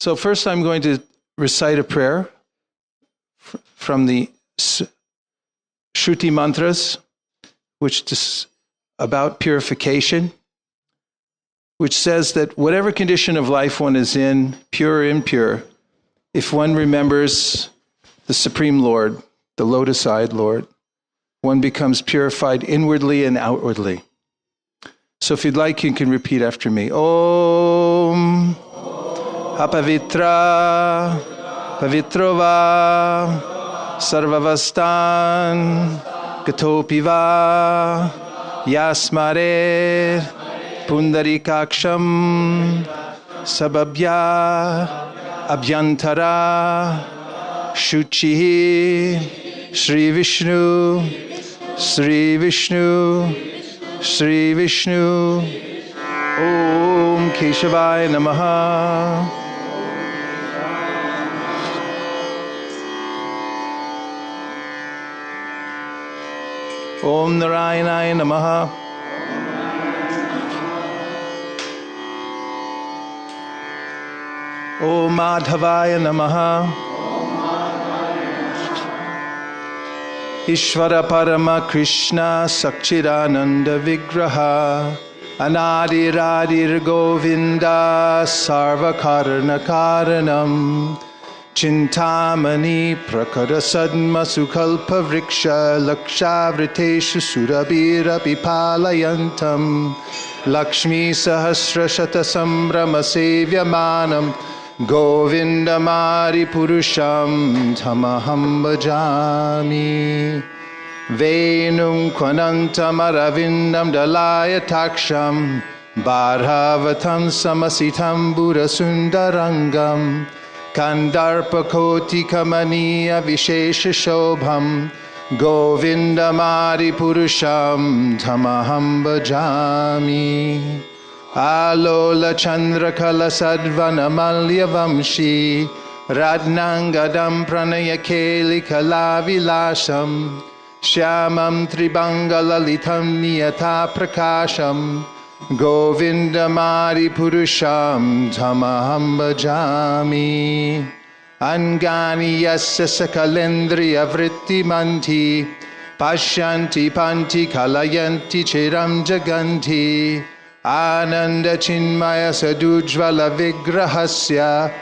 So first I'm going to recite a prayer from the Shruti mantras, which is about purification, which says that whatever condition of life one is in, pure or impure, if one remembers the Supreme Lord, the lotus-eyed Lord, one becomes purified inwardly and outwardly. So if you'd like, you can repeat after me. Om Apavitra Pavitrova Sarvavastan Gatopiva Yasmare Pundarikaksham Sababhya Abhyantara Shuchihi Sri Vishnu Sri Vishnu Sri Vishnu Om Keshavaya Namaha. Om Narayanaya Namaha. Om Madhavaya Namaha. Ishvara Parama Krishna Sakchidananda Vigraha Anadi Radir Govinda Sarva Karana Karanam Chintamani Prakara Sadma Sukalpa Vriksha Lakshavriteshu Surabira Pipalayantam Lakshmi Sahasra Shata Sambrama Sevyamanam Govinda Mari Purusham Tamaham Bhajami Venum Kwanantam Aravindam Dalaya Taksham Bharavatam Samasitam Burasundarangam Kandarpa Koti Kamaniya Vishesha Shobham Govinda Mari Purusham Tamaham Bhajami Alola Chandra Kala Sadvana Malya Vamshi Radnangadam Pranaya Keli Kalavilasham Shyamam Tribanga Lalitam Niyata Prakasham Govinda Mari Purusham Tamaham Bhajami Angani Yasya Sakalendriya Vritti Manti Pashyanti Panti Kalayanti Chiram Jaganti Ananda Chinmaya Sadujvala Vigrahasya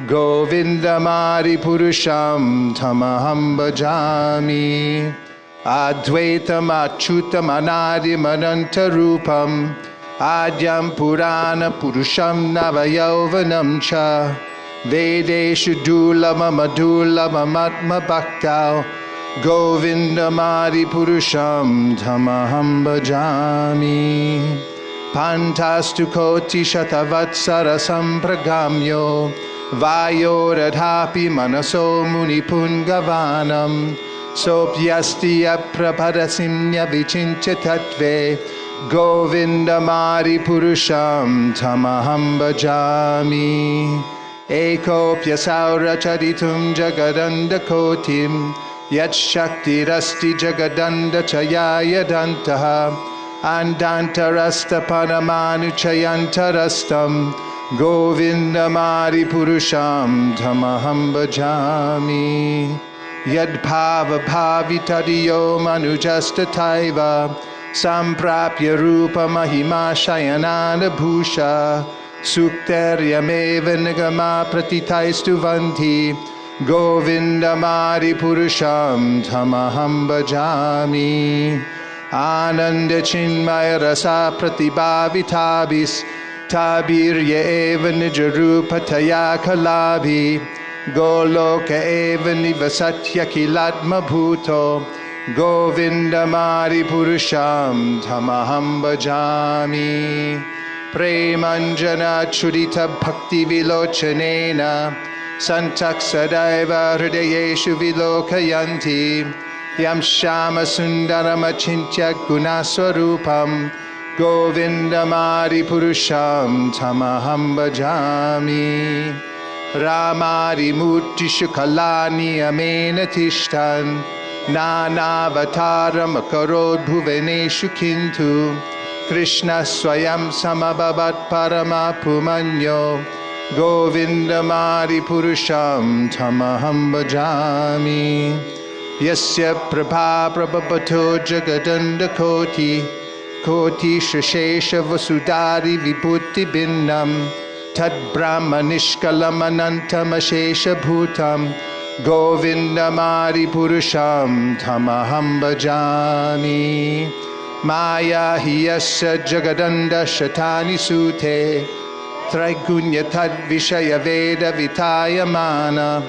Govinda Mari Purusham Tamaham Bhajami Advaitam Achyutam Anadim Anantarupam Adyam Purana Purusham Navayauvanam Cha Vedeshu Dulama Madulama Matma Bhaktau Govinda Mari Purusham Tamaham Bhajami Pantastu Koti Shatavatsara Sampragamyo Vayoradhapi Manaso Munipungavanam Sopyasti Aprapadasinya Vichincha Tattve Govinda Mari Purusham Tamaham Bhajami Ekopya Saura Charitum Jagadanda Kotim Yat Shakti Rasti Jagadanda Chayaya Dantaha Andantarasta Paramanu Chayantarastam Govinda Mari Purusham Tamaham Bhajami Yadbhava Bhavitadiyo Manujasta Taiva Samprapya Rupa Mahima Shayanana Bhusha Sukteryameva Nigama Pratitaistu Vanti Govinda Mari Purusham Tamaham Bhajami Ananda Chinmaya Rasa Pratibhavitabis Tabirya Eva Nijarupa Taya Kalabhi Goloka Eva Nivasatya Kilatma Bhuto Govinda Mari Purusham Tamaham Bhajami Premanjana Chudita Bhakti Vilochanena Santak Sadaiva Hridayeshu Vilokayanti Yam Shama Sundarama Chintya Gunaswarupam Govinda Mari Purusham Tamaham Bhajami Ramari Murti Shukalani Amena Tishtan Nanavataram Akarod Bhuvaneshu Kintu Krishna Swayam Samababat Parama Pumanyo Govindamari Purusham Tamaham Bhajami. Yasya Prabha Prabhapato Jagadanda Koti Koti Shashesha Vasudari Vibhuti Binnam Tad Brahma Nishkalam Anantam Ashesha Bhutam Govindamari Purusham Tamaham Bhajami. Maya Hiyasya Jagadanda Shatani Sute Traigunya Tad Vishaya Veda Vitayamana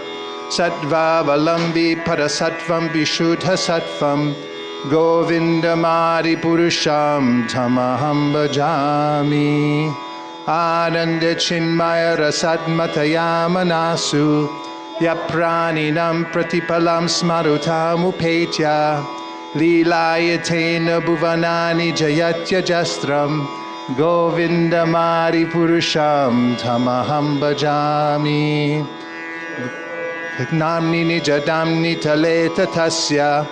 Sattva Valambi Parasattvam Vishuddha Sattvam Govindamari Purusham Tamaham Bhajami. Ananda Chinmaya Rasatmatayamanasu Yapraninam Pratipalam Smarutam Upetya Lilayatena Bhuvanani Jayatya Jastram Govindamari Purusham Tamaham Bhajami. Namni Nijadamni Taleta Tasya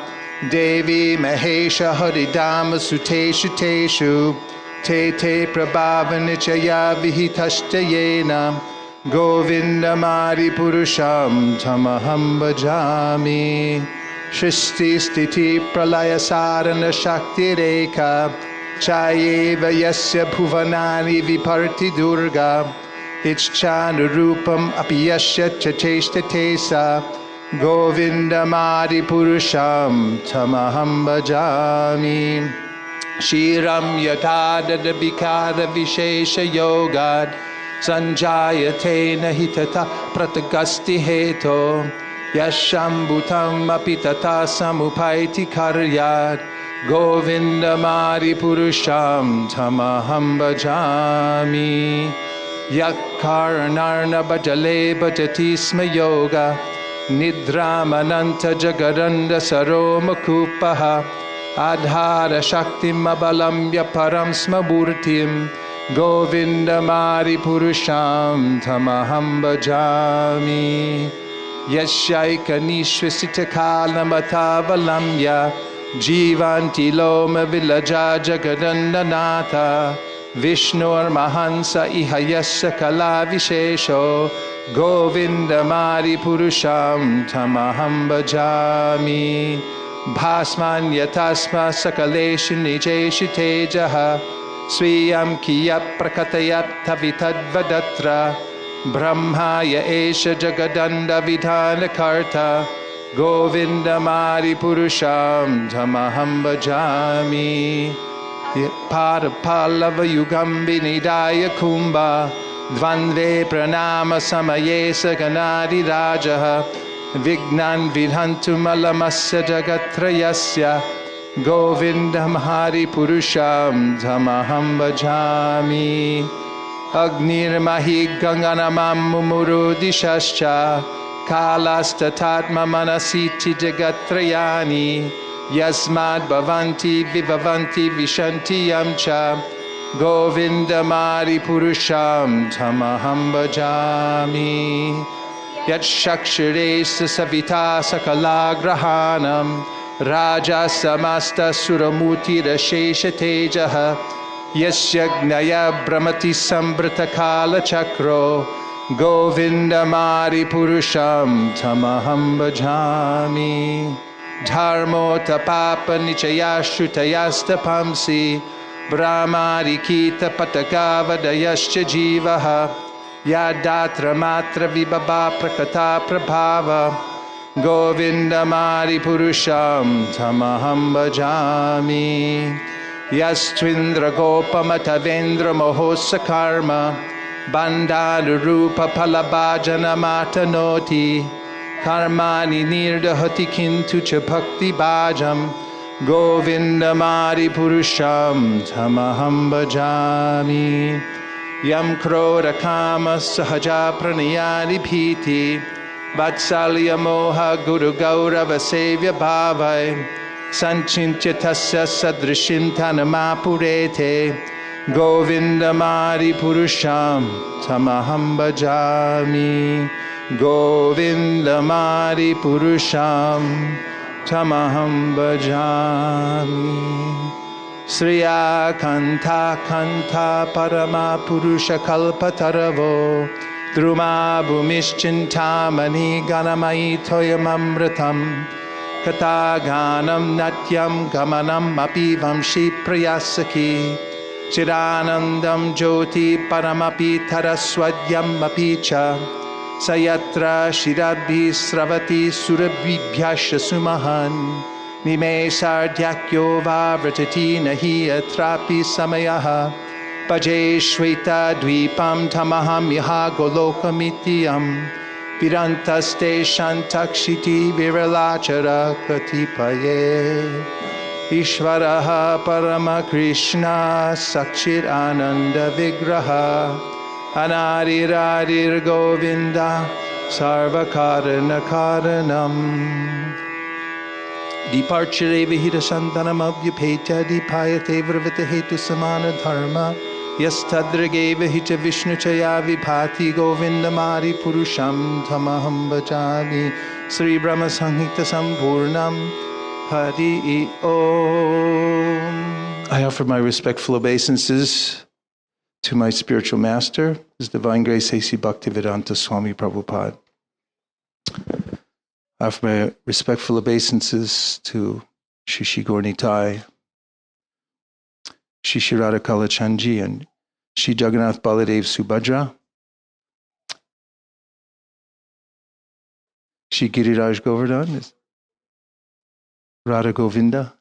Devi Mahesha Haridama Suteshu Teshu Te Te Prabhavanichaya Vihitashayena Govindamari Purusham Tamaham Bhajami. Shristi Stiti Pralaya Sarana Shakti Reka Chayeva Yasya Bhuvanani Viparti Durga Ichchanurupam Apiyasya Chacheshtatesa Govindamari Purusham Tamaham Bhajami. Shiram Yatada Bikara Vishesha Yogad Sanjayate Nahitata Pratagasti Heto Yashambhutam Apitata Samupaiti Karyat Govindamari Purusham Tamaham Bhajami. Yakarnarna Bhajale Bhajatisma Yoga Nidramananta Jagaranda Saroma Kupaha Adhara Shaktim Abalamya Param Smabhurtim Govindamari Purusham Tamaham Bhajami. Yashaika Nishvasita Kalamatavalamya Jivanti Loma Vilaja Jagadanda Nata Vishnur Mahansa Ihayasya Kala Vishesho Govindamari Purusham Tamaham Bhajami. Bhasman Yatasma Sakaleshi Nijeshi Tejaha Swiyam Kiyat Prakatayat Tavitadvadatra Brahmaya Esha Jagadanda Vidhana Karta Govindamari Purusham Tamaham Bhajami. Parapallava Yugambi Nidaya Kumbha Dvandve Pranama Samaye Saganadi Rajaha Vignan Vidhantu Malamasya Jagatrayasya Govindamari Purusham Tamaham Bhajami. Agnir Mahi Ganganamam Mumurudishascha Kalastatatma Manasiti Jagatrayani Yasmad Bhavanti Vivavanti Vishanti Yamcha Govindamari Purusham Tamaham Bhajami. Yat Shaksharesa Savita Sakalagrahanam Raja Samasta Suramuti Rashesha Tejaha Yasya Gnaya Brahmati Sambrata Kala Chakro Govindamari Purusham Tamaham Bhajami. Dharmo Tapapa Nichaya Shrutayasta Pamsi Brahmari Kita Patagavadayascha Jivaha Yadatra Matra Vibhava Prakata Prabhava Govindamari Purusham Tamaham Bhajami. Yastvindra Gopamata Vendra Mohosa Karma Bandhana Rupa Palabhajana Matanoti Karmani Nirdahati Kintu Cha Bhakti Bhajam Govindamari Purusham Tamaham Bhajami. Yam Krodha Kama Sahaja Pranayani Bhiti Vatsalya Moha Guru Gaurava Sevya Bhavai Sanchintya Tasya Sadrishintana Purete Govindamari Purusham Tamaham Bhajami. Govindamari Purusham Tamaham Bhajami. Sriya Kanta Kanta Parama Purusha Kalpataravo Druma bhumischintamani ganamai toyamamritam Kataganam natyam gamanam apivam shi prayasaki Chiranandam jyoti paramapi taraswadyam apicha Sayatra shirabhi sravati surabhibhyasha sumahan Nime sardhyakyo va vratati nahi atrapi samayaha Paje shveta dvipam tamaham yaha golokamityam Virantaste shantakshiti viralachara katipaye Ishvaraha parama Krishna sakshit ananda vigraha Anarirarir govinda sarvakarana karanam Departure vihita santanam abhyupeta dipayate vravita hetu samana dharma Yastadrageva hita vishnu chaya vipati govindamari purusham tamaham bhajami Sri Brahma Sanghita Sampurnam Hari Om. I offer my respectful obeisances to my spiritual master, His Divine Grace A.C. Bhaktivedanta Swami Prabhupada. I offer my respectful obeisances to Shri Gaur Nitai, Shri Radha Kalachandji, and Shri Jagannath Baladev Subhadra, Shri Giriraj Govardhan, Radha Govinda,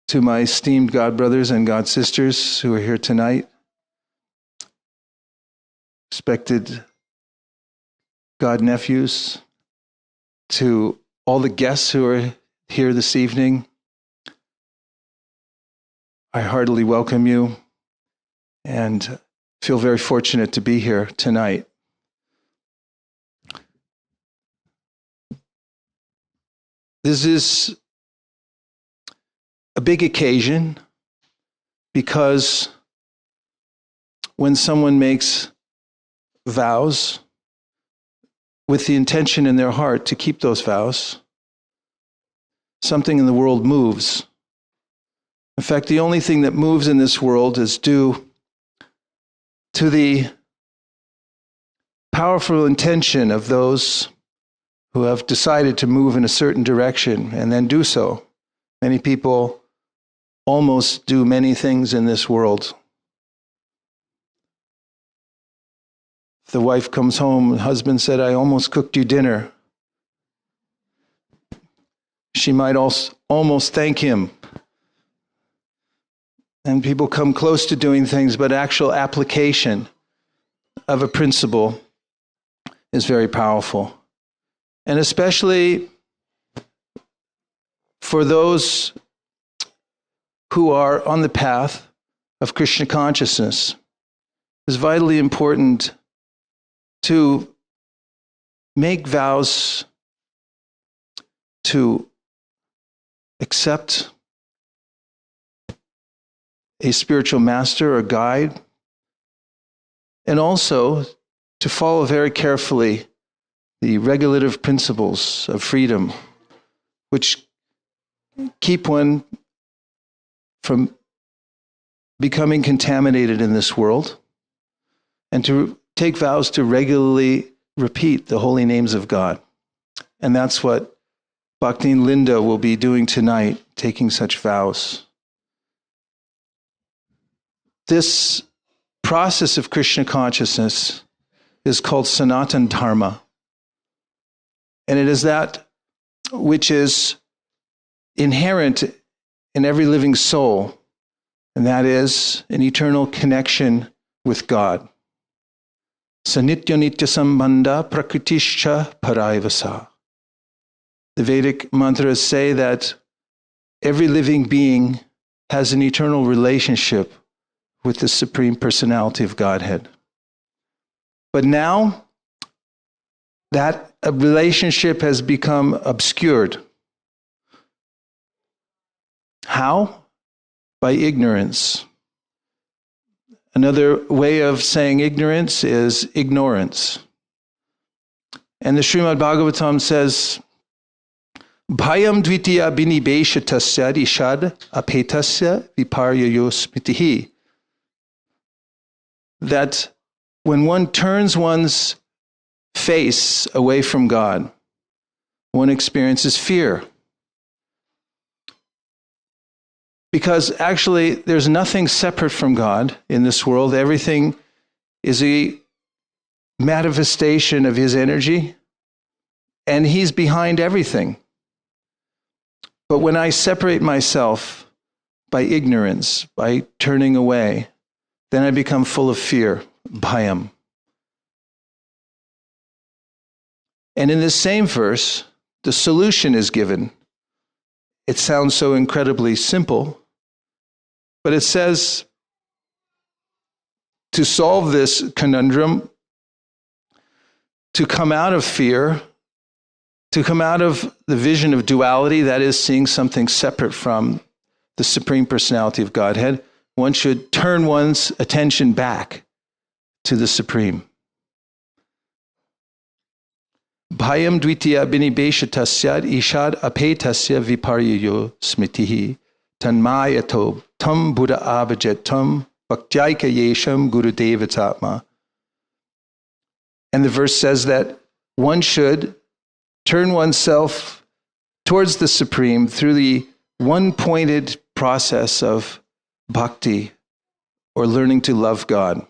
to my esteemed God brothers and God sisters who are here tonight, respected God nephews, to all the guests who are here this evening, I heartily welcome you and feel very fortunate to be here tonight. This is a big occasion because when someone makes vows with the intention in their heart to keep those vows, something in the world moves. In fact, the only thing that moves in this world is due to the powerful intention of those who have decided to move in a certain direction and then do so. Many people almost do many things in this world. The wife comes home, the husband said, I almost cooked you dinner. She might also almost thank him. And people come close to doing things, but actual application of a principle is very powerful. And especially for those who are on the path of Krishna consciousness, it's vitally important to make vows to accept a spiritual master or guide, and also to follow very carefully the regulative principles of freedom, which keep one from becoming contaminated in this world, and to take vows to regularly repeat the holy names of God. And that's what Bhakti and Linda will be doing tonight, taking such vows. This process of Krishna consciousness is called Sanatana Dharma. And it is that which is inherent in every living soul, and that is an eternal connection with God. Sanitya nitya sambandha prakritischa paraivasa. The Vedic mantras say that every living being has an eternal relationship with the Supreme Personality of Godhead. But now, that relationship has become obscured. How? By ignorance. Another way of saying ignorance is ignorance. And the Srimad Bhagavatam says, Bhayam dvitiya binibeshatasya rishad apetasya viparyayo smitihi. that when one turns one's face away from God, one experiences fear. Because actually, there's nothing separate from God in this world. Everything is a manifestation of his energy, and he's behind everything. But when I separate myself by ignorance, by turning away, then I become full of fear, bhayam. And in this same verse, the solution is given. It sounds so incredibly simple, but it says, to solve this conundrum, to come out of fear, to come out of the vision of duality, that is, seeing something separate from the Supreme Personality of Godhead, one should turn one's attention back to the Supreme. Bhayam dvitiya binibeshatasya ishad apetasya viparyayo smitihi tanmayato tam buddha abhajet tam bhaktyayika yesham gurudevatatma. And the verse says that one should turn oneself towards the Supreme through the one-pointed process of bhakti, or learning to love God,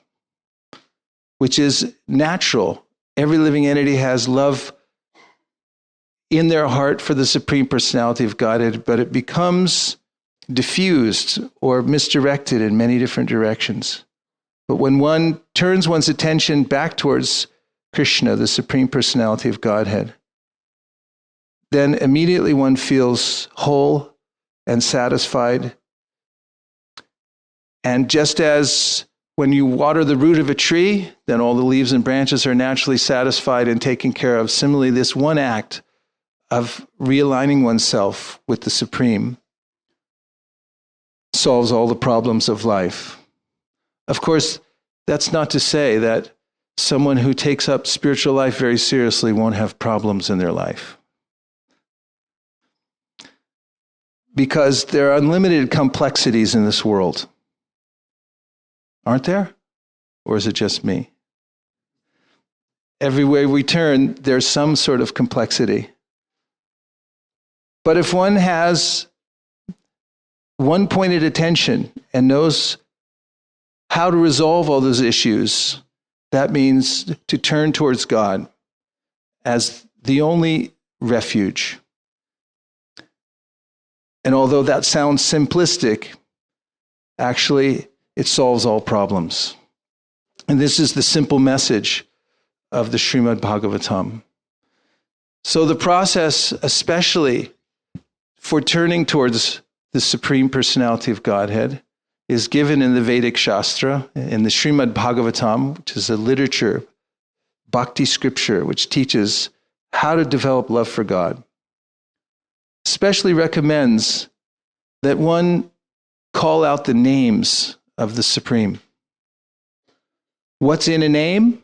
which is natural. Every living entity has love in their heart for the Supreme Personality of Godhead, but it becomes diffused or misdirected in many different directions. But when one turns one's attention back towards Krishna, the Supreme Personality of Godhead, then immediately one feels whole and satisfied. And just as when you water the root of a tree, then all the leaves and branches are naturally satisfied and taken care of. Similarly, this one act of realigning oneself with the Supreme solves all the problems of life. Of course, that's not to say that someone who takes up spiritual life very seriously won't have problems in their life. Because there are unlimited complexities in this world. Aren't there? Or is it just me? Everywhere we turn, there's some sort of complexity. But if one has one-pointed attention and knows how to resolve all those issues, that means to turn towards God as the only refuge. And although that sounds simplistic, actually it solves all problems. And this is the simple message of the Srimad Bhagavatam. So the process, especially for turning towards the Supreme Personality of Godhead, is given in the Vedic Shastra, in the Srimad Bhagavatam, which is a literature, bhakti scripture, which teaches how to develop love for God. Especially recommends that one call out the names of the Supreme. What's in a name?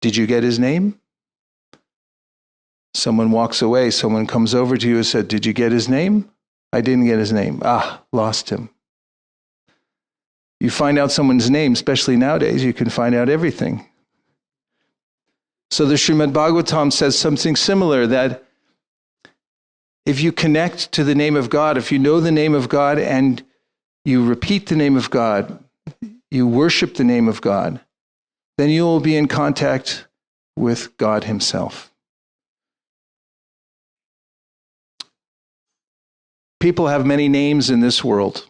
Did you get his name? Someone walks away, someone comes over to you and said, "Did you get his name?" "I didn't get his name." Lost him. You find out someone's name, especially nowadays, you can find out everything. So the Srimad Bhagavatam says something similar, that if you connect to the name of God, if you know the name of God and you repeat the name of God, you worship the name of God, then you will be in contact with God himself. People have many names in this world.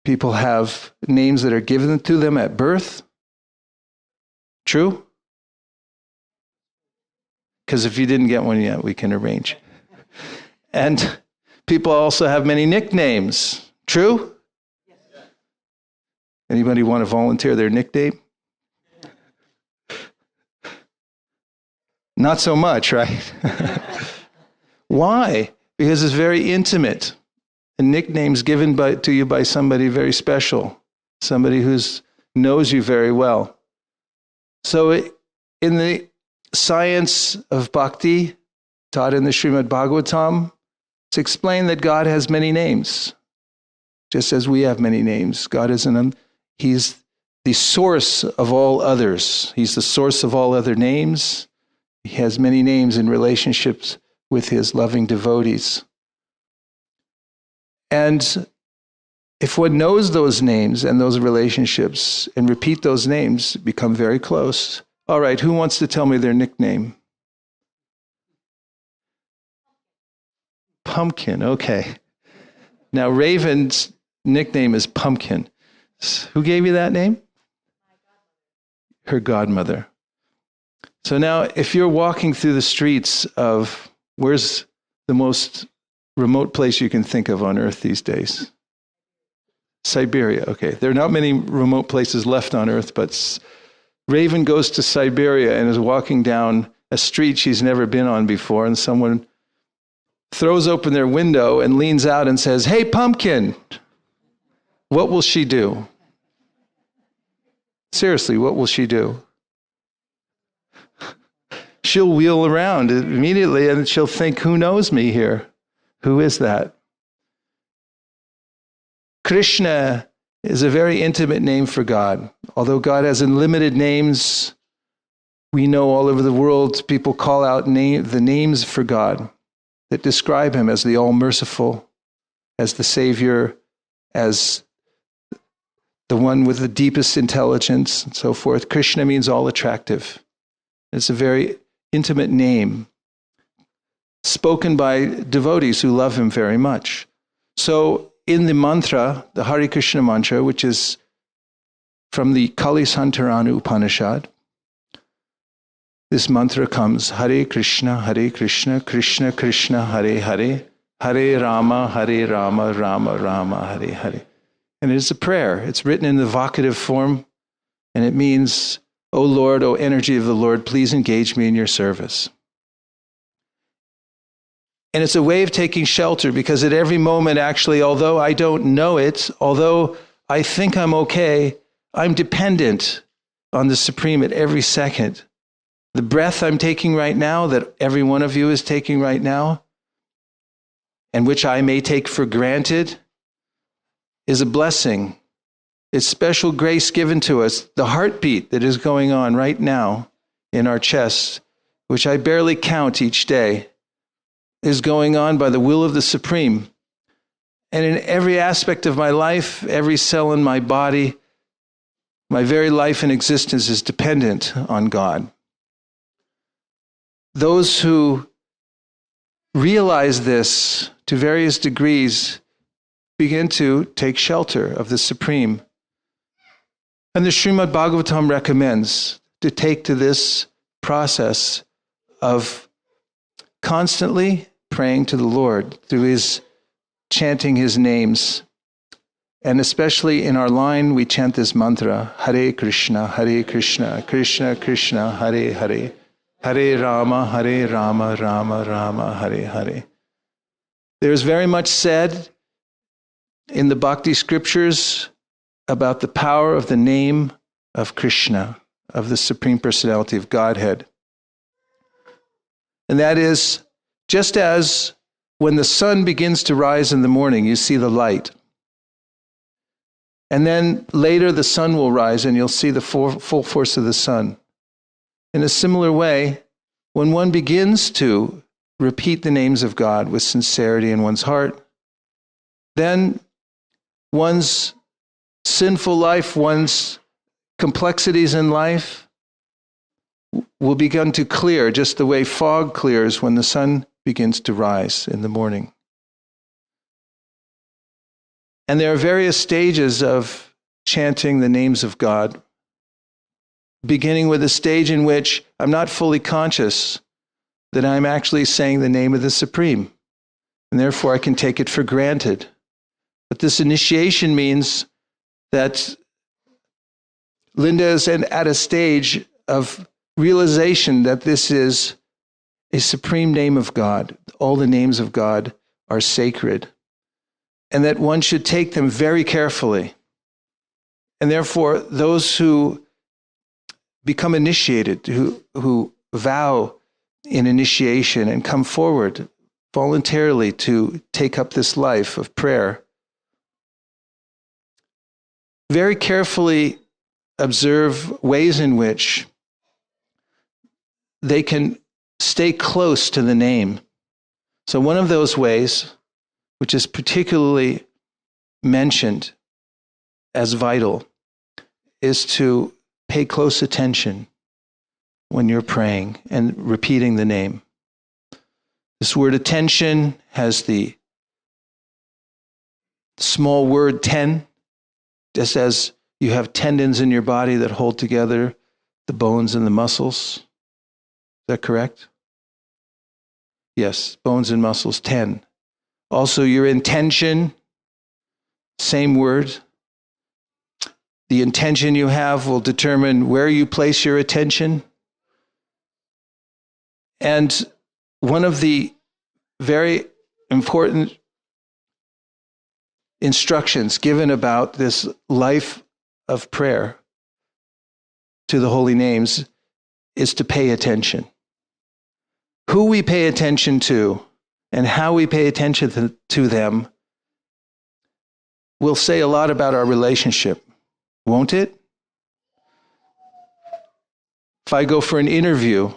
People have names that are given to them at birth. True? Because if you didn't get one yet, we can arrange. And people also have many nicknames. True? Anybody want to volunteer their nickname? Not so much, right? Why? Because it's very intimate. A nickname's given to you by somebody very special, somebody who knows you very well. So in the science of bhakti, taught in the Srimad Bhagavatam, it's explained that God has many names. just as we have many names. God is He's the source of all others. He's the source of all other names. He has many names in relationships with his loving devotees. And if one knows those names and those relationships and repeat those names, become very close. All right, who wants to tell me their nickname? Pumpkin, okay. Now, Raven's nickname is Pumpkin. Who gave you that name? Her godmother. So now, if you're walking through the streets of, where's the most remote place you can think of on Earth these days? Siberia, okay. There are not many remote places left on Earth, but Raven goes to Siberia and is walking down a street she's never been on before, and someone throws open their window and leans out and says, "Hey, Pumpkin!" What will she do? Seriously, what will she do? She'll wheel around immediately and she'll think, who knows me here? Who is that? Krishna is a very intimate name for God. Although God has unlimited names, we know all over the world people call out the names for God that describe him as the all-merciful, as the Savior, as the one with the deepest intelligence, and so forth. Krishna means all-attractive. It's a very intimate name spoken by devotees who love him very much. So in the mantra, the Hare Krishna mantra, which is from the Kali-santaranu Upanishad, this mantra comes, Hare Krishna, Krishna Krishna, Hare Hare, Hare Rama, Rama Rama, Hare Hare. And it is a prayer. It's written in the vocative form, and it means, O Lord, O energy of the Lord, please engage me in your service. And it's a way of taking shelter, because at every moment, actually, although I don't know it, although I think I'm okay, I'm dependent on the Supreme at every second. The breath I'm taking right now, that every one of you is taking right now, and which I may take for granted, is a blessing. It's special grace given to us. The heartbeat that is going on right now in our chest, which I barely count each day, is going on by the will of the Supreme. And in every aspect of my life, every cell in my body, my very life and existence is dependent on God. Those who realize this to various degrees begin to take shelter of the Supreme. And the Srimad Bhagavatam recommends to take to this process of constantly praying to the Lord through his chanting his names. And especially in our line, we chant this mantra, Hare Krishna, Krishna Krishna, Hare Hare, Hare Rama, Rama Rama, Hare Hare. There's very much said in the Bhakti scriptures about the power of the name of Krishna, of the Supreme Personality of Godhead. And that is, just as when the sun begins to rise in the morning, you see the light. And then later the sun will rise and you'll see the full force of the sun. In a similar way, when one begins to repeat the names of God with sincerity in one's heart, then one's sinful life, one's complexities in life will begin to clear, just the way fog clears when the sun begins to rise in the morning. And there are various stages of chanting the names of God, beginning with a stage in which I'm not fully conscious that I'm actually saying the name of the Supreme, and therefore I can take it for granted. But this initiation means that Linda is at a stage of realization that this is a supreme name of God. All the names of God are sacred, and that one should take them very carefully. And therefore, those who become initiated, who vow in initiation and come forward voluntarily to take up this life of prayer, very carefully observe ways in which they can stay close to the name. So one of those ways, which is particularly mentioned as vital, is to pay close attention when you're praying and repeating the name. This word attention has the small word ten, just as you have tendons in your body that hold together the bones and the muscles. Is that correct? Yes, bones and muscles, 10. Also, your intention, same word. The intention you have will determine where you place your attention. And one of the very important instructions given about this life of prayer to the holy names is to pay attention. Who we pay attention to and how we pay attention to them will say a lot about our relationship, won't it? If I go for an interview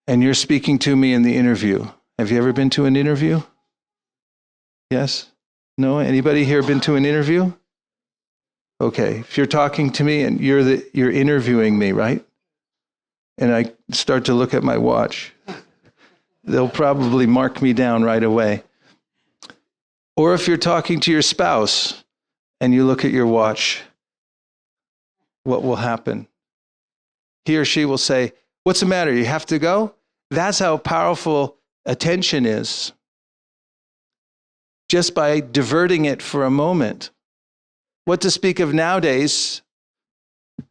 and you're speaking to me in the interview, have you ever been to an interview? Yes? No? Anybody here been to an interview? Okay, if you're talking to me and you're interviewing me, right? And I start to look at my watch, they'll probably mark me down right away. Or if you're talking to your spouse and you look at your watch, what will happen? He or she will say, "What's the matter? You have to go?" That's how powerful attention is. Just by diverting it for a moment. What to speak of nowadays,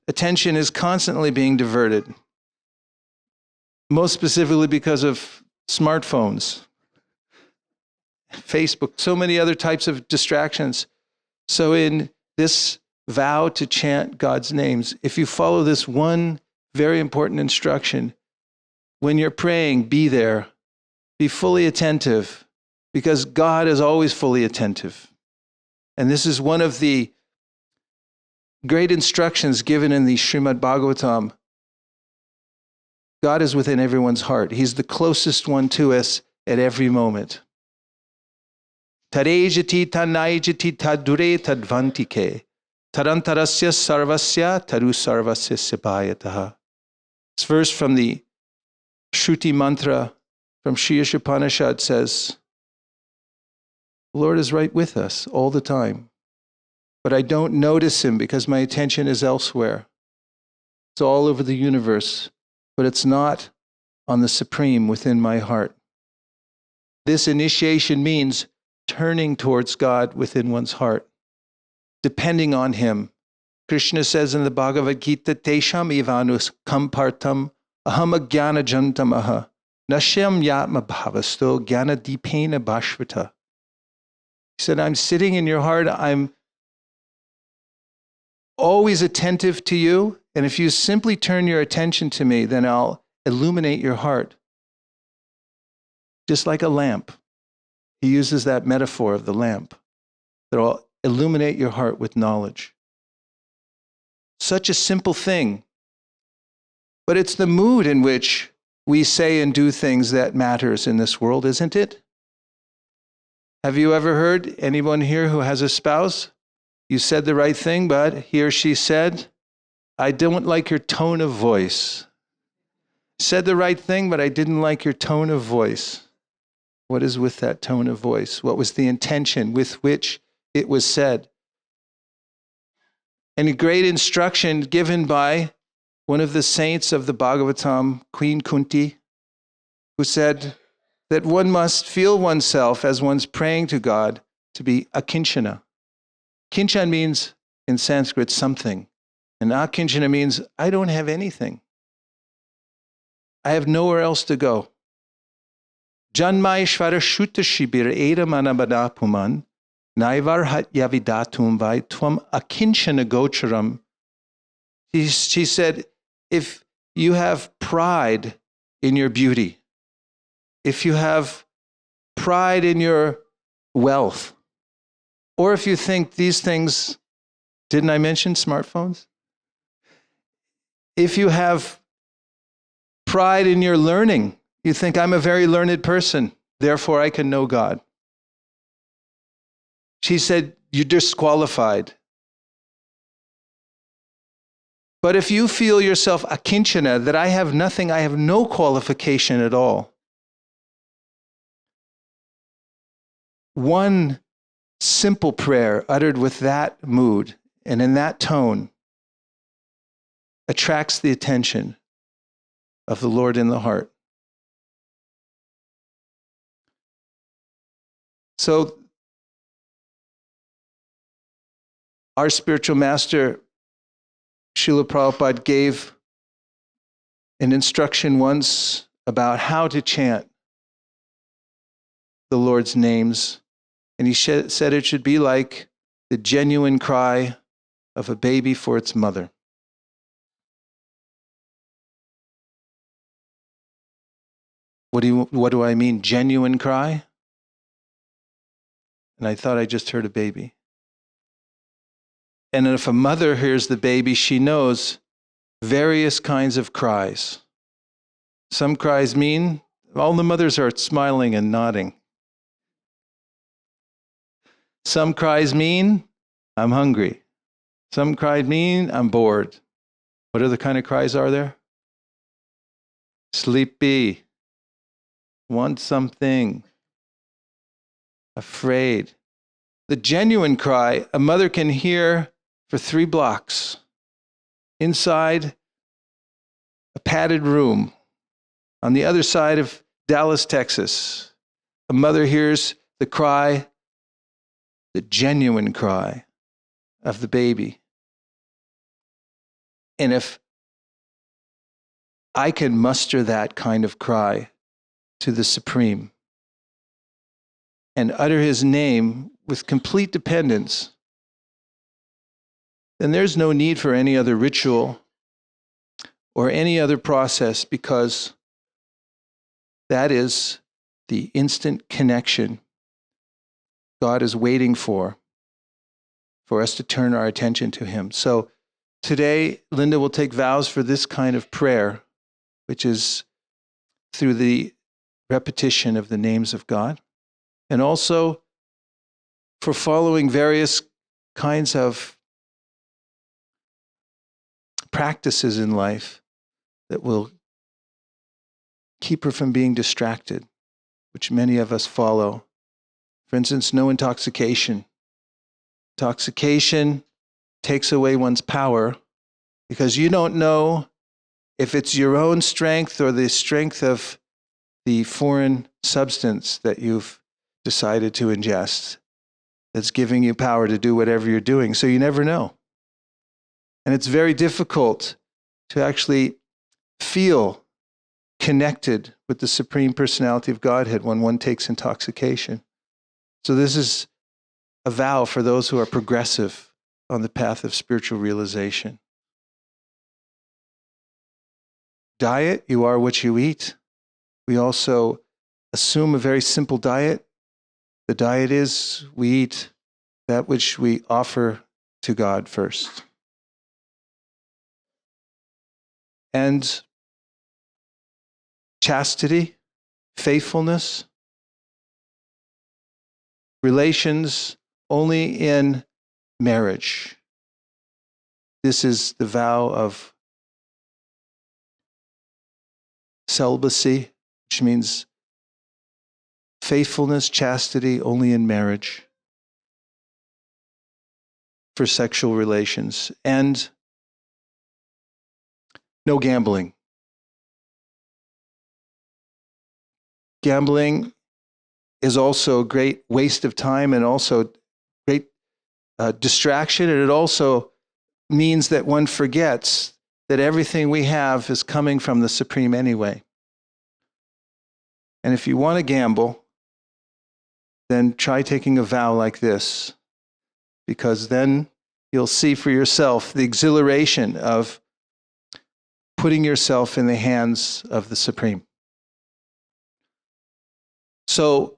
attention is constantly being diverted. Most specifically because of smartphones, Facebook, so many other types of distractions. So in this vow to chant God's names, if you follow this one very important instruction, when you're praying, be there, be fully attentive, because God is always fully attentive. And this is one of the great instructions given in the Srimad Bhagavatam. God is within everyone's heart. He's the closest one to us at every moment. Tarejati tanayajati tadure tadvantike tarantarasya sarvasya taru sarvasya sipayataha. This verse from the Shruti mantra from Shri Upanishad says, the Lord is right with us all the time, but I don't notice him because my attention is elsewhere. It's all over the universe, but it's not on the Supreme within my heart. This initiation means turning towards God within one's heart, depending on him. Krishna says in the Bhagavad Gita, Tesham ivanus kampartam aham agyana jantamaha nashyam yatma bhavasto gyana dipena bhashvata. He said, I'm sitting in your heart, I'm always attentive to you, and if you simply turn your attention to me, then I'll illuminate your heart. Just like a lamp. He uses that metaphor of the lamp that will illuminate your heart with knowledge. Such a simple thing, but it's the mood in which we say and do things that matters in this world, isn't it? Have you ever heard anyone here who has a spouse? You said the right thing, but he or she said, I don't like your tone of voice. Said the right thing, but I didn't like your tone of voice. What is with that tone of voice? What was the intention with which it was said? And a great instruction given by one of the saints of the Bhagavatam, Queen Kunti, who said that one must feel oneself as one's praying to God to be akinchana. Kinchan means, in Sanskrit, something. And akinchana means, I don't have anything. I have nowhere else to go. Janmaishvara shuta shibir eda manabada puman naivar hat yavidatum vai tvam akinchana gocharam. She said, if you have pride in your beauty, if you have pride in your wealth, or if you think these things Didn't I mention smartphones? If you have pride in your learning, you think, I'm a very learned person, therefore I can know God. She said, you're disqualified. But if you feel yourself akinchana, that I have nothing, I have no qualification at all, one simple prayer uttered with that mood and in that tone attracts the attention of the Lord in the heart. So, our spiritual master, Srila Prabhupada, gave an instruction once about how to chant the Lord's names. And he said it should be like the genuine cry of a baby for its mother. What do I mean, genuine cry? And I thought I just heard a baby. And if a mother hears the baby, she knows various kinds of cries. Some cries mean all the mothers are smiling and nodding. Some cries mean, I'm hungry. Some cries mean, I'm bored. What other kind of cries are there? Sleepy. Want something. Afraid. The genuine cry, a mother can hear for 3 blocks inside a padded room on the other side of Dallas, Texas. A mother hears the cry, the genuine cry of the baby. And if I can muster that kind of cry to the Supreme and utter his name with complete dependence, then there's no need for any other ritual or any other process, because that is the instant connection God is waiting for us to turn our attention to him. So today, Linda will take vows for this kind of prayer, which is through the repetition of the names of God, and also for following various kinds of practices in life that will keep her from being distracted, which many of us follow. For instance, no intoxication. Intoxication takes away one's power because you don't know if it's your own strength or the strength of the foreign substance that you've decided to ingest that's giving you power to do whatever you're doing. So you never know. And it's very difficult to actually feel connected with the Supreme Personality of Godhead when one takes intoxication. So this is a vow for those who are progressive on the path of spiritual realization. Diet, you are what you eat. We also assume a very simple diet. The diet is we eat that which we offer to God first. And chastity, faithfulness, relations only in marriage. This is the vow of celibacy, which means faithfulness, chastity only in marriage for sexual relations, and no gambling. Gambling is also a great waste of time and also great distraction, and it also means that one forgets that everything we have is coming from the Supreme anyway. And if you want to gamble, then try taking a vow like this, because then you'll see for yourself the exhilaration of putting yourself in the hands of the Supreme. So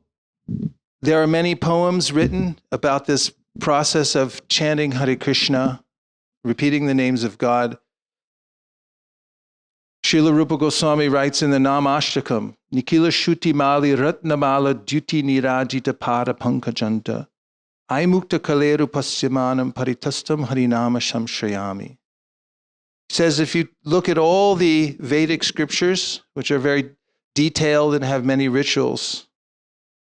there are many poems written about this process of chanting Hare Krishna, repeating the names of God, Srila Rupa Goswami writes in the Namashtakam, Nikila Shuti Mali Ratnamala Duti Nirajita Pada Pankajanta, Aimukta Kaleru Pasyamanam Paritastam Harinama Shamshrayami. He says if you look at all the Vedic scriptures, which are very detailed and have many rituals,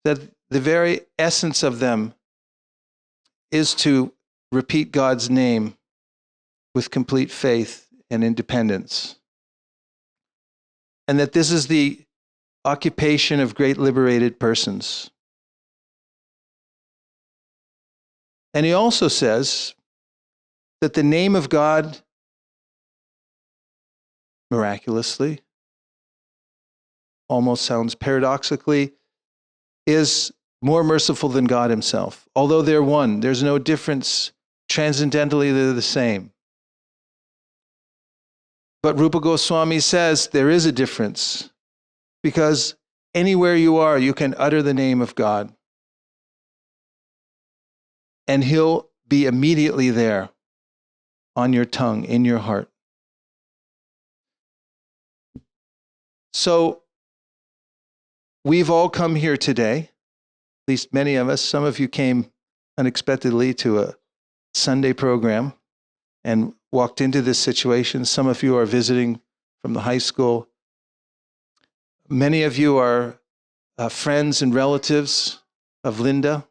that the very essence of them is to repeat God's name with complete faith and independence. And that this is the occupation of great liberated persons. And he also says that the name of God, miraculously, almost sounds paradoxically, is more merciful than God himself. Although they're one, there's no difference. Transcendentally, they're the same. But Rupa Goswami says there is a difference, because anywhere you are, you can utter the name of God, and he'll be immediately there on your tongue, in your heart. So we've all come here today, at least many of us. Some of you came unexpectedly to a Sunday program and walked into this situation. Some of you are visiting from the high school. Many of you are friends and relatives of Linda.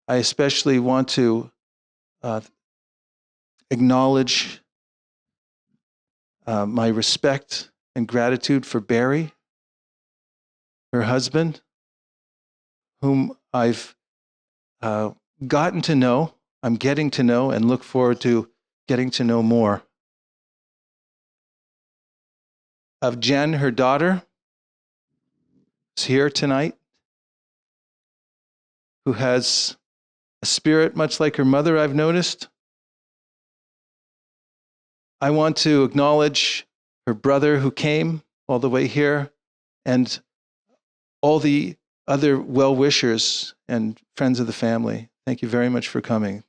I especially want to acknowledge my respect and gratitude for Barry, her husband, whom I've gotten to know, I'm getting to know, and look forward to getting to know more. Of Jen, her daughter, who's here tonight, who has a spirit much like her mother, I've noticed. I want to acknowledge her brother who came all the way here, and all the other well-wishers and friends of the family. Thank you very much for coming.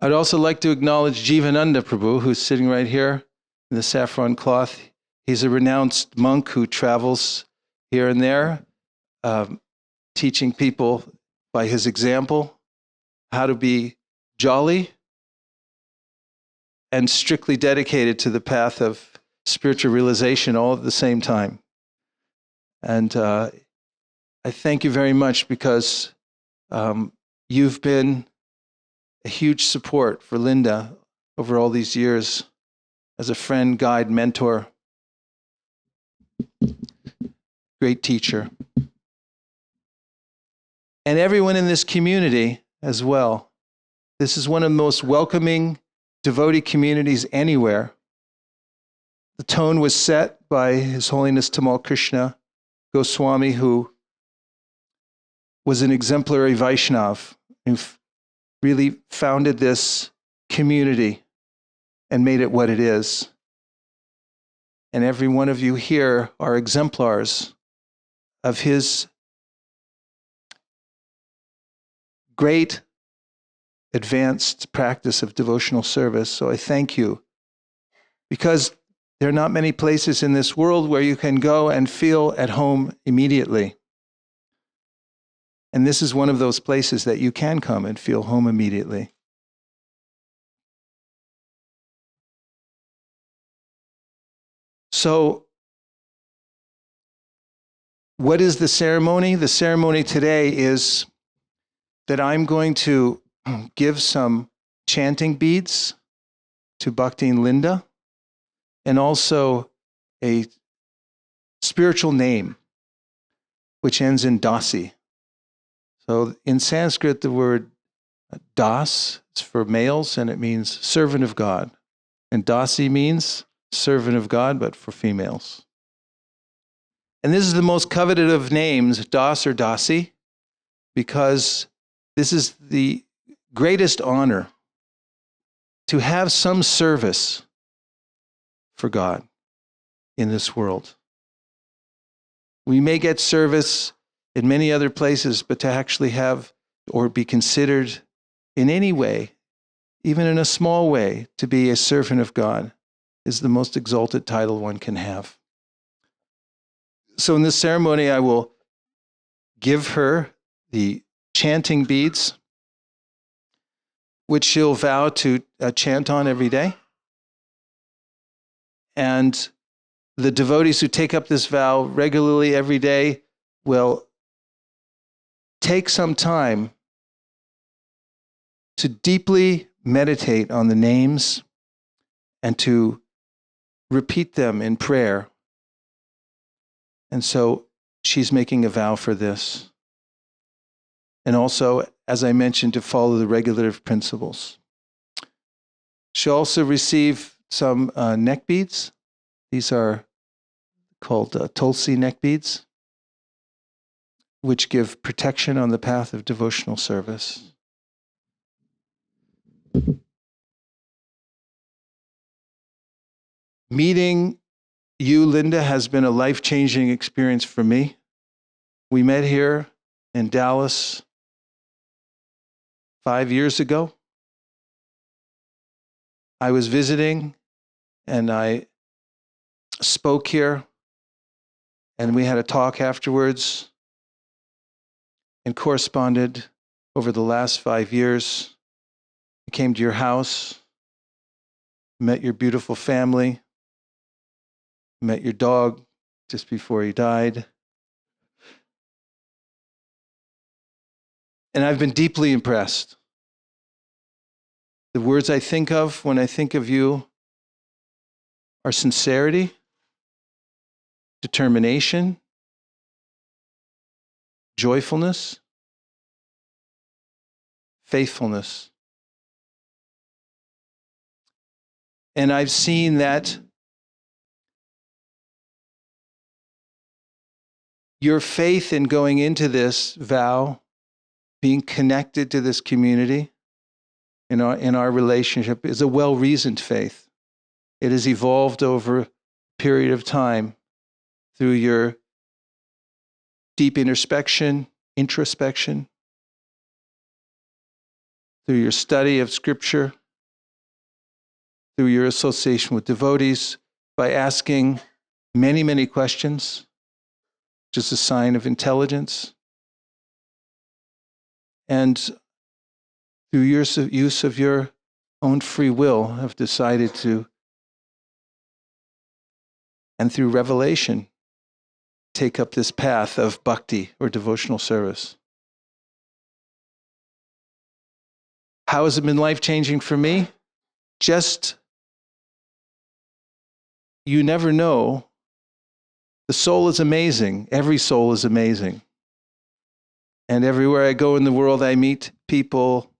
I'd also like to acknowledge Jivananda Prabhu, who's sitting right here in the saffron cloth. He's a renounced monk who travels here and there, teaching people by his example how to be jolly and strictly dedicated to the path of spiritual realization all at the same time. And I thank you very much, because you've been a huge support for Linda over all these years as a friend, guide, mentor, great teacher. And everyone in this community as well. This is one of the most welcoming devotee communities anywhere. The tone was set by His Holiness Tamal Krishna Goswami, who was an exemplary Vaishnav, who really founded this community and made it what it is. And every one of you here are exemplars of his great advanced practice of devotional service. So I thank you, because there are not many places in this world where you can go and feel at home immediately. And this is one of those places that you can come and feel home immediately. So, what is the ceremony? The ceremony today is that I'm going to give some chanting beads to Bhakti and Linda, and also a spiritual name, which ends in Dasi. So in Sanskrit, the word Das is for males, and it means servant of God. And Dasi means servant of God, but for females. And this is the most coveted of names, Das or Dasi, because this is the greatest honor, to have some service for God. in this world. We may get service in many other places, but to actually have or be considered in any way, even in a small way, to be a servant of God is the most exalted title one can have. So in this ceremony, I will give her the chanting beads, which she'll vow to chant on every day. And the devotees who take up this vow regularly every day will take some time to deeply meditate on the names and to repeat them in prayer. And so she's making a vow for this. And also, as I mentioned, to follow the regulative principles. She'll also receive some neck beads. These are called Tulsi neck beads, which give protection on the path of devotional service. Meeting you, Linda, has been a life-changing experience for me. We met here in Dallas 5 years ago. I was visiting and I spoke here, and we had a talk afterwards and corresponded over the last 5 years. I came to your house, met your beautiful family, met your dog just before he died. And I've been deeply impressed. The words I think of when I think of you are sincerity, determination, joyfulness, faithfulness. And I've seen that your faith in going into this vow, being connected to this community in our relationship, is a well-reasoned faith. It has evolved over a period of time through your deep introspection, through your study of Scripture, through your association with devotees, by asking many, many questions, which is a sign of intelligence, and through your use of your own free will, have decided to, and through revelation, take up this path of bhakti, or devotional service. How has it been life-changing for me? Just, you never know. The soul is amazing. Every soul is amazing. And everywhere I go in the world, I meet people.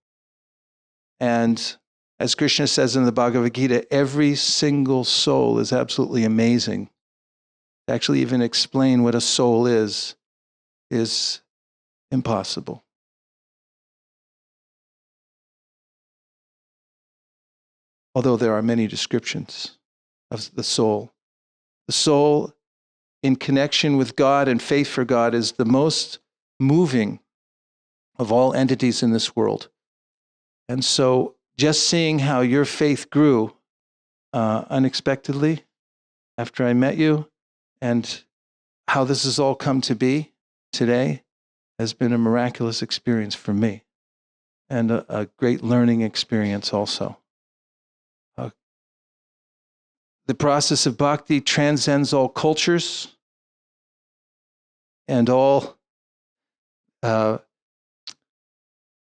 And as Krishna says in the Bhagavad Gita, every single soul is absolutely amazing. To actually even explain what a soul is impossible. Although there are many descriptions of the soul. The soul in connection with God and faith for God is the most moving of all entities in this world. And so just seeing how your faith grew unexpectedly after I met you, and how this has all come to be today, has been a miraculous experience for me, and a great learning experience also. The process of bhakti transcends all cultures and all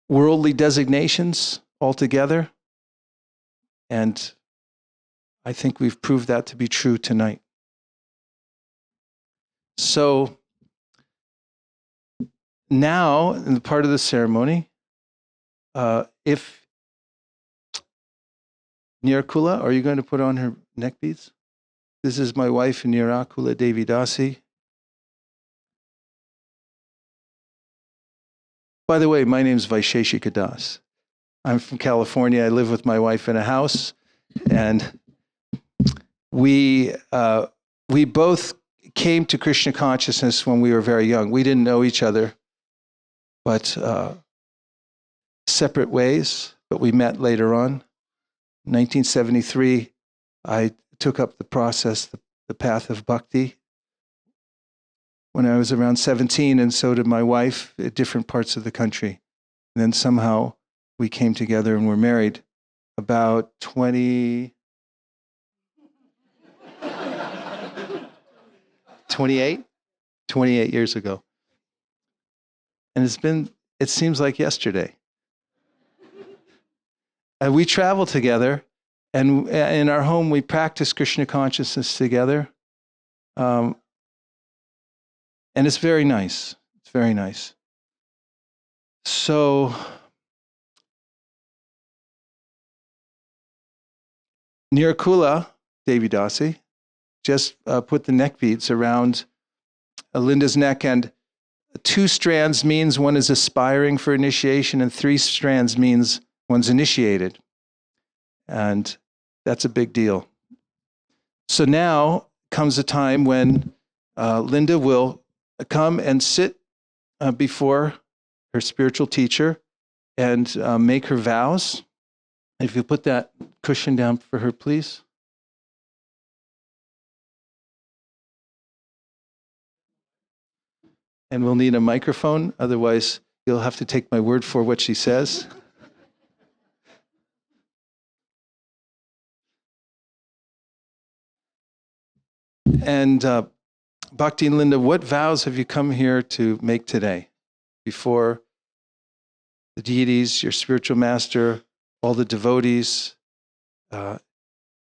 worldly designations altogether. And I think we've proved that to be true tonight. So now, in the part of the ceremony, if Nirakula, are you going to put on her neck beads? This is my wife, Kalindi-devi Dasi. By the way, my name is Vaisesika Prabhu. I'm from California. I live with my wife in a house, and we we both came to Krishna consciousness when we were very young. We didn't know each other, but separate ways, but we met later on. In 1973, I took up the process, the path of bhakti, when I was around 17, and so did my wife at different parts of the country. And then somehow we came together and were married about 28 years ago. And it seems like yesterday. We travel together, and in our home we practice Krishna consciousness together. And it's very nice. It's very nice. So, Kalindi-devi Dasi just put the neck beads around Linda's neck, and 2 strands means one is aspiring for initiation, and 3 strands means one's initiated. And that's a big deal. So now comes a time when Linda will come and sit before her spiritual teacher and make her vows. If you put that cushion down for her, please. And we'll need a microphone, otherwise you'll have to take my word for what she says. And Bhakti and Linda, what vows have you come here to make today before the deities, your spiritual master, all the devotees,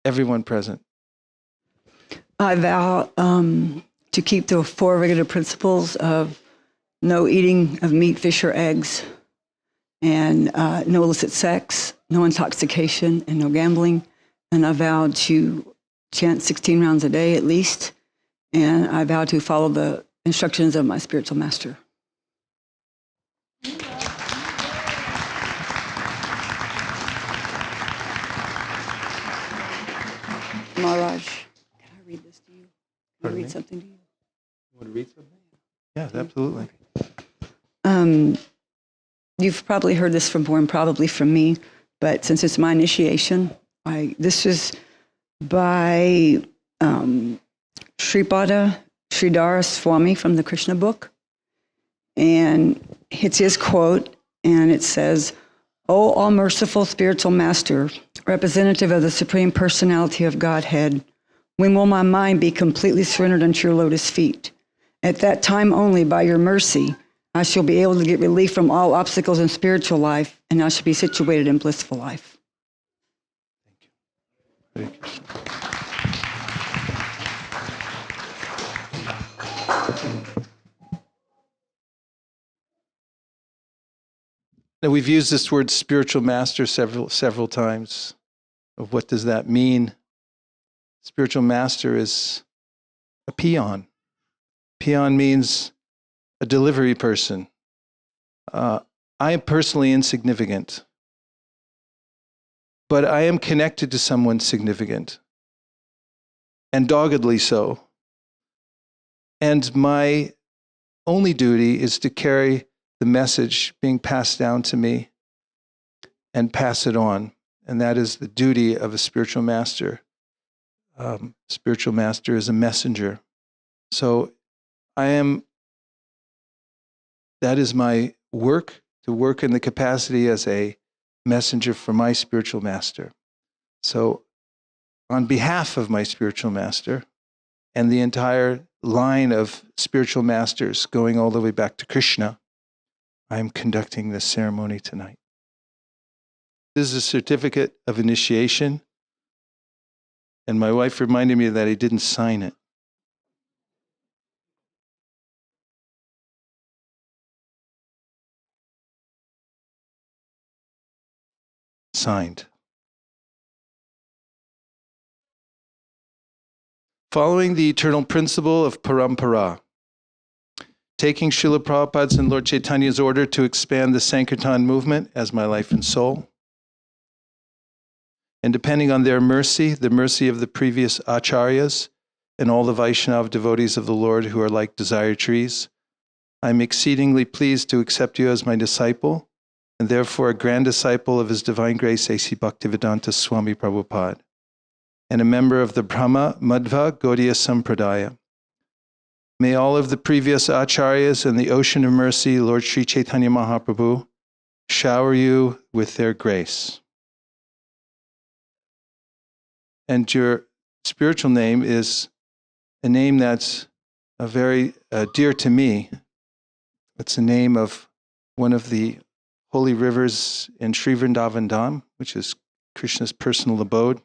everyone present? I vow to keep the 4 regular principles of no eating of meat, fish, or eggs, and no illicit sex, no intoxication, and no gambling. And I vow to chant 16 rounds a day at least, and I vow to follow the instructions of my spiritual master. Maharaj, can I read this to you? Can I read something to you? You want to read something? Yeah, absolutely. You've probably heard this from Born, probably from me, but since it's my initiation, this is by Sripada Sridhara Swami from the Krishna book. And it's his quote, and it says, "O all-merciful spiritual master, representative of the Supreme Personality of Godhead, when will my mind be completely surrendered unto your lotus feet? At that time only, by your mercy, I shall be able to get relief from all obstacles in spiritual life, and I shall be situated in blissful life." Thank you. Thank you. Now, we've used this word spiritual master several times. What does that mean? Spiritual master is a peon. Peon means a delivery person. I am personally insignificant, but I am connected to someone significant, and doggedly so. And my only duty is to carry the message being passed down to me and pass it on. And that is the duty of a spiritual master. Spiritual master is a messenger. So that is my work, to work in the capacity as a messenger for my spiritual master. So on behalf of my spiritual master and the entire line of spiritual masters going all the way back to Krishna, I am conducting this ceremony tonight. This is a certificate of initiation, and my wife reminded me that I didn't sign it. Signed. Following the eternal principle of parampara, taking Srila Prabhupada's and Lord Chaitanya's order to expand the Sankirtan movement as my life and soul, and depending on their mercy, the mercy of the previous acharyas, and all the Vaishnava devotees of the Lord who are like desire trees. I am exceedingly pleased to accept you as my disciple, and therefore a grand disciple of His Divine Grace A.C. Bhaktivedanta Swami Prabhupada, and a member of the Brahma Madhva Gaudiya Sampradaya. May all of the previous acharyas and the ocean of mercy, Lord Sri Chaitanya Mahaprabhu, shower you with their grace. And your spiritual name is a name that's very dear to me. It's the name of one of the holy rivers in Sri Vrindavan Dham, which is Krishna's personal abode.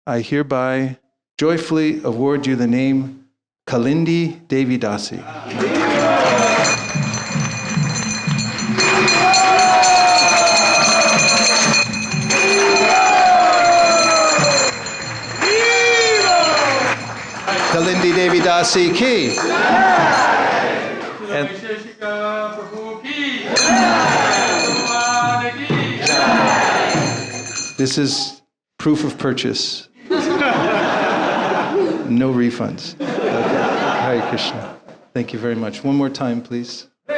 I hereby joyfully award you the name Kalindi-devi Dasi. Kalindi-devi Dasi ki. And Vaisesika Prabhu ki. this is proof of purchase. No refunds. Okay. Hare Krishna. Thank you very much. One more time, please. For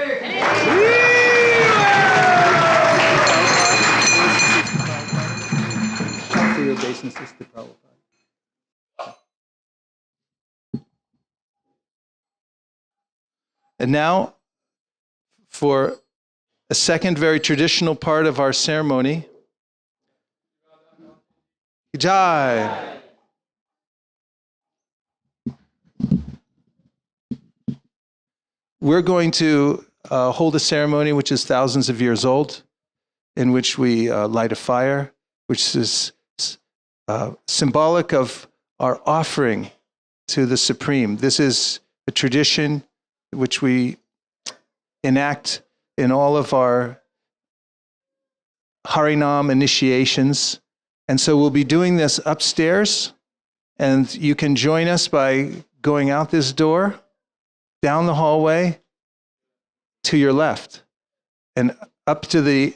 your obeisances to Prabhupada. And now, for a second very traditional part of our ceremony, Jai. We're going to hold a ceremony which is thousands of years old, in which we light a fire, which is symbolic of our offering to the Supreme. This is a tradition which we enact in all of our Harinam initiations. And so we'll be doing this upstairs, and you can join us by going out this door, down the hallway, to your left, and up the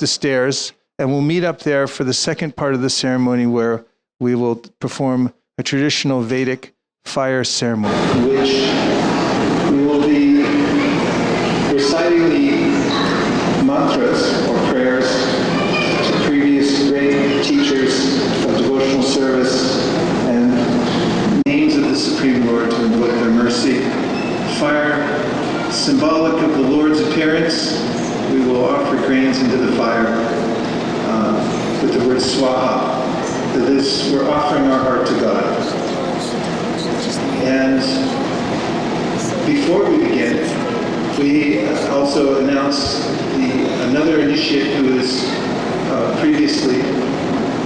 stairs, and we'll meet up there for the second part of the ceremony where we will perform a traditional Vedic fire ceremony. Which we will be reciting the mantras or prayers to previous great teachers of devotional service and names of the Supreme Lord to invoke their mercy. Fire, symbolic of the Lord's appearance, we will offer grains into the fire with the word swaha. That is, we're offering our heart to God. And before we begin, we also announce another initiate who has previously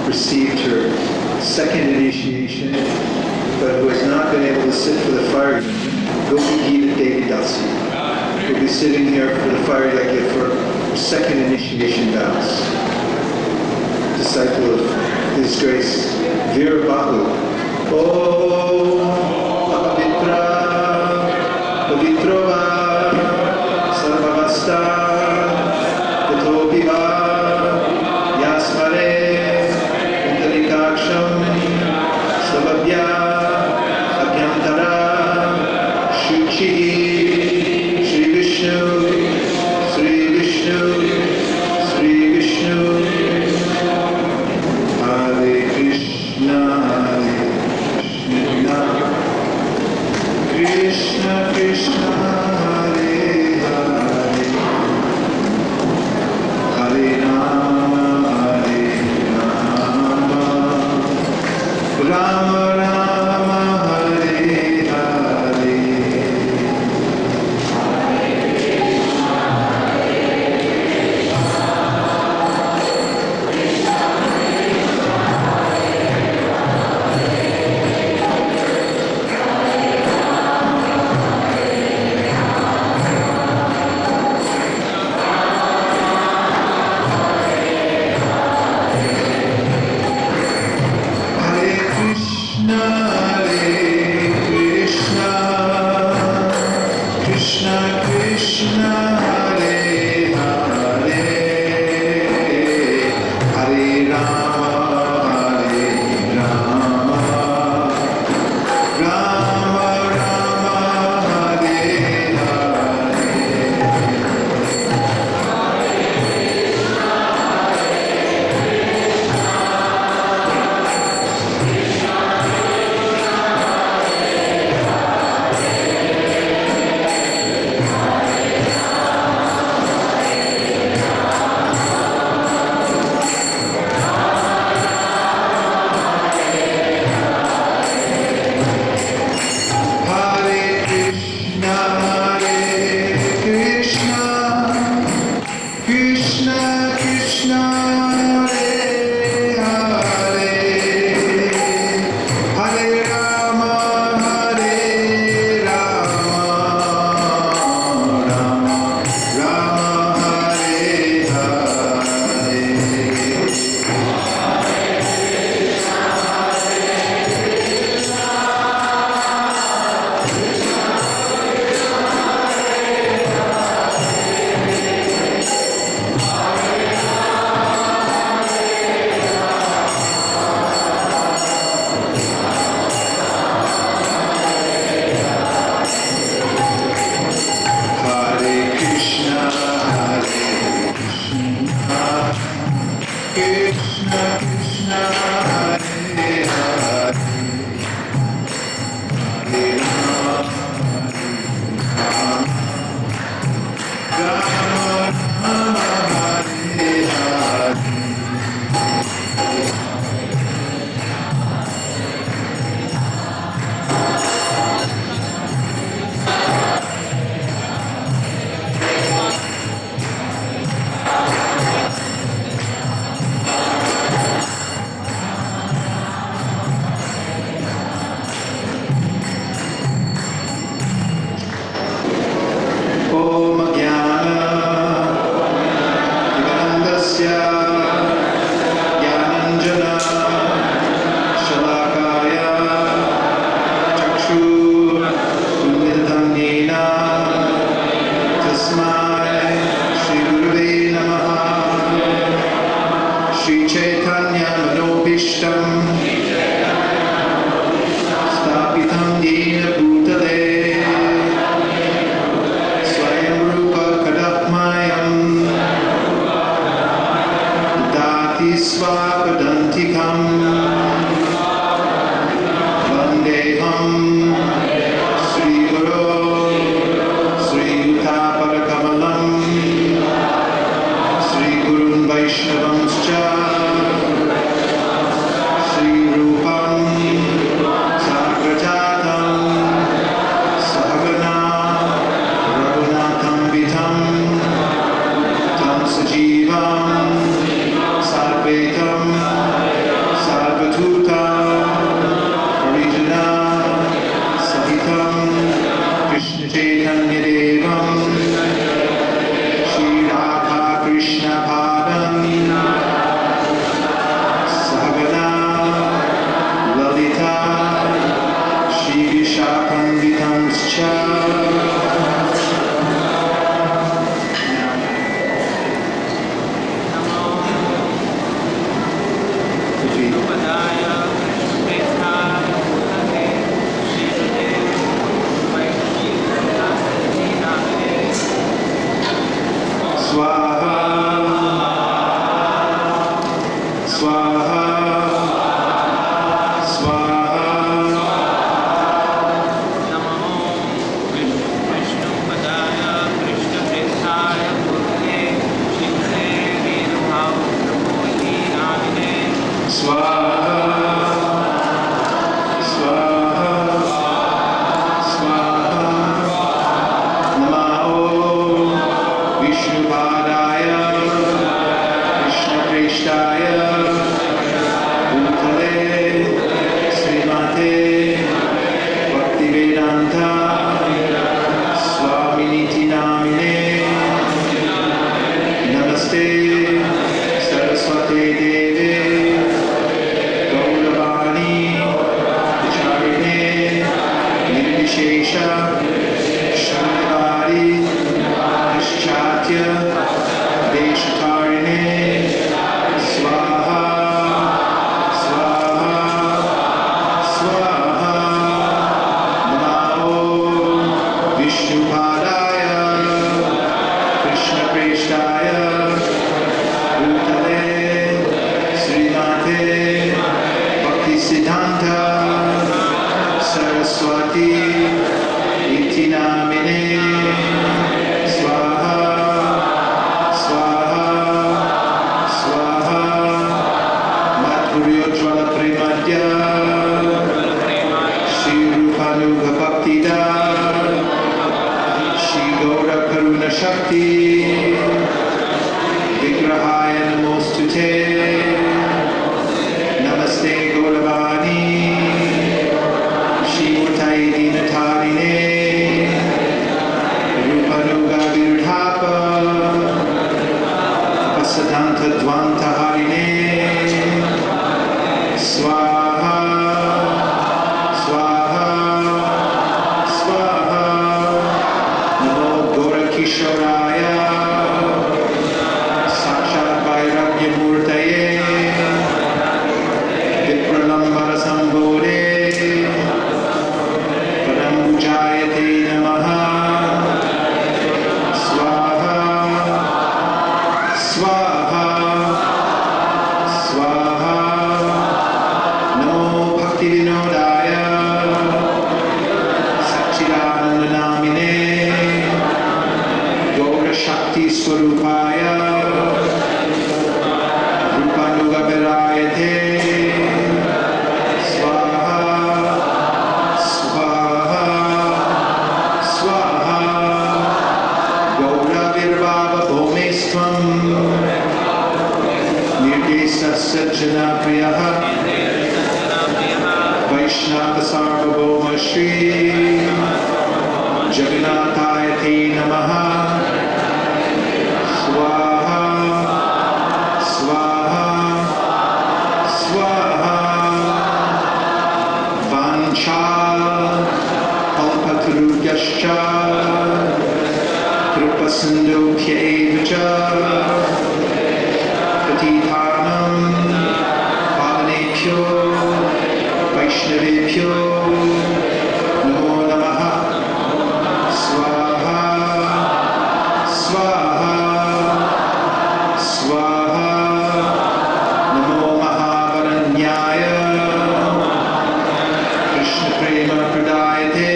received her second initiation, but who has not been able to sit for the fire union. Kalindi-devi Dasi. We'll be sitting here for the fire yajna for second initiation vows. Disciple of His Grace, Veera Bahu. Om Pavitra Pavitrova Sarvavasta Gatopiva Yasmare Intarikaksham Savabhya Abhyantara Shuchi Sri Vishnu Sri Vishnu Sri Vishnu Hare Krishna Krishna Krishna Hare Hare Harinam Hare Rama Rama Rama Hare Hare Hare Krishna, Krishna Krishna, Hare Hare, Hare Rama, Chaitanya-devam Shri Radha Krishna Padam Sahagana Lalita Shri Vishakam-vitamscha. Swaha, Swaha, Swaha. Swaha, Swaha, Swaha. Namo Vishnupadaya Krishna-Preshtaya Bhutale Srimate Bhaktivedanta Swaminiti Namine Namaste Saraswate Deve Gauravani Charine Nirvishesha Shantari Paschatya Deshatarine Swaha Swaha Swaha Namo Vishnupadaya Krishna-Preshtaya Bhutale Srimate Bhaktisiddhanta Saraswati Iti Namine Swaha Swaha Swaha Madhuryo-jvala Premadya Shri Rupanuga Bhaktida Shri Gaura Karuna Shakti Vigrahaya Namostute Namaste Gauravani Shri Mutai Dinatarine Rupanuga Virdhapa Pasadanta Dvanta Harine Swaha Swaha Swaha Namo Gorakishoraya Sakshat Vairagya-murtaye Vipralambara Sambhode Padambujayate Namaha Swaha Swaha Swaha Namo Bhakti-vinodaya Satchidananda-namine Gaura-shakti-swarupaya Rupanuga-virayate Swaha Swaha Swaha Gaura-virbhava-bhomestvam Nirdesasya-jana-priyah Vaishnava-sarvabhauma Shri Jagannathaya Te Namaha Swaha Swaha Swaha Vancha Kalpatarubhyascha Kripasindubhya-eva-cha Patitanam Pavanebhyo Vaishnavebhyo Namo Namaha Swaha Swaha Swaha Namo Mahavaranyaya Krishna Prema Pradayate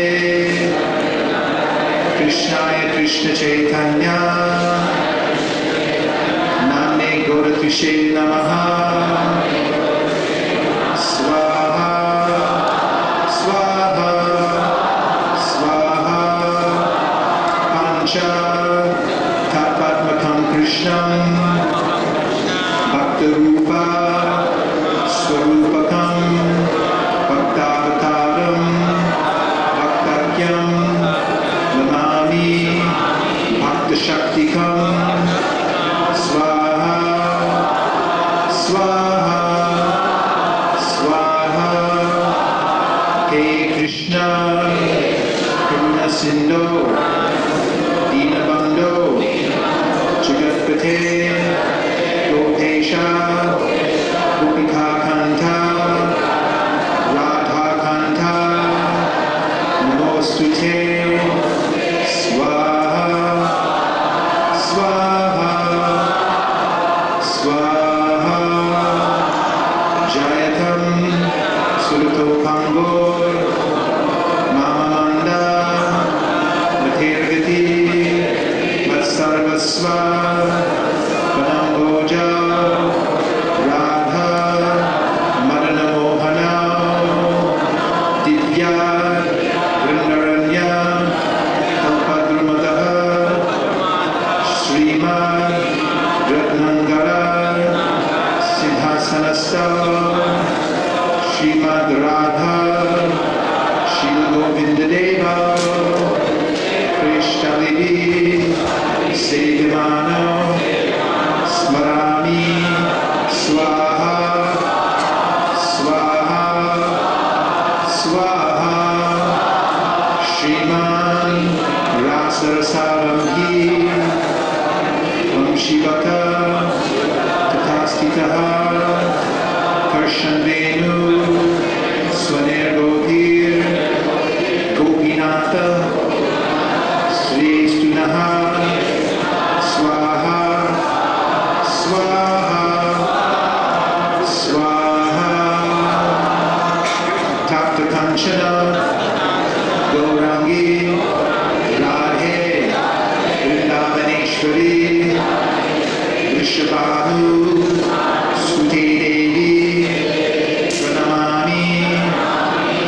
Krishnaya Krishna Chaitanya Namne Gauratishe Namaha Swaha Swaha Swaha Pancha Tatvatmakam Krishnam Bhaktarupa Swarupakam Bhaktavataram Bhaktakyam Namami Sarvasva Panamboja Radha Madana Mohana Divya Vrindaranya Kalpadrumataha Srimad Ratnangara Siddhasanasta Srimad Radha Shila Govindadeva Krishnalivi Sevimano Smarami Swaha Swaha Swaha Shriman Rasarasaramhi Shivaka Tatastitaha Karshandvenu Swanergotir Gopinata Sristunaha Swaha Swaha Swaha Tapta Kanchana Gaurangi Radhe Vrindavaneshwari Vrishabhahu Sute Devi Pranamami